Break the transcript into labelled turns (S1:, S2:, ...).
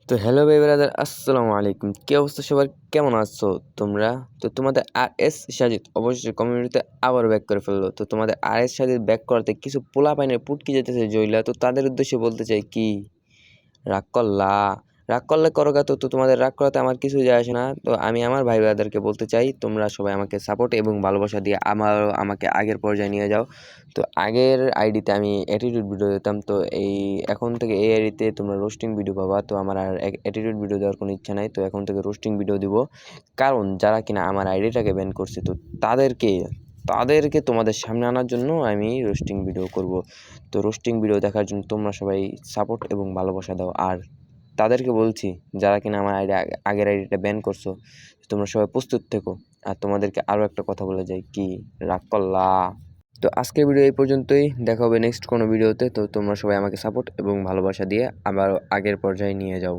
S1: তো হ্যালো ভাই ব্রাদার, আসসালামু আলাইকুম। কি অবস্থা সবার, কেমন আছো তোমরা? তো তোমাদের আর এস সাজিদ অবশ্যই কমিউনিটিতে আবার ব্যাক করে ফেললো। তো তোমাদের আর এস সাজিদ ব্যাক করতে কিছু পোলা পাইনের পুটকি যেতেছে জইলা। তো তাদের উদ্দেশ্যে বলতে চাই কি, রাগ করলা? রাগ করলে করোগা, তো তোমাদের রাগ করাতে আমার কিছু যায় আসে না। তো আমি আমার ভাই ব্রাদারকে বলতে চাই, তোমরা সবাই আমাকে সাপোর্ট এবং ভালোবাসা দিয়ে আমাকে আগের পর্যায়ে নিয়ে যাও। তো আগের আইডিতে আমি অ্যাটিটিউড ভিডিও দিতাম, তো এখন থেকে এই আইডিতে তোমরা রোস্টিং ভিডিও পাবা। তো আমার আর অ্যাটিটিউড ভিডিও দেওয়ার কোনো ইচ্ছা নাই, তো এখন থেকে রোস্টিং ভিডিও দিব। কারণ যারা কিনা আমার আইডিটাকে ব্যান করছে, তো তাদেরকে তোমাদের সামনে আনার জন্য আমি রোস্টিং ভিডিও করব। তো রোস্টিং ভিডিও দেখার জন্য তোমরা সবাই সাপোর্ট এবং ভালোবাসা দাও। আর তাদেরকে বলছি, যারা কিনা আমার আগের আইডিটা ব্যান করছো, তোমরা সবাই প্রস্তুত থেকো। আর তোমাদেরকে আরও একটা কথা বলে যাই, কি রাগ করলা? তো আজকের ভিডিও এই পর্যন্তই, দেখা হবে নেক্সট কোনো ভিডিওতে। তো তোমরা সবাই আমাকে সাপোর্ট এবং ভালোবাসা দিয়ে আবার আগের পর্যায়ে নিয়ে যাও।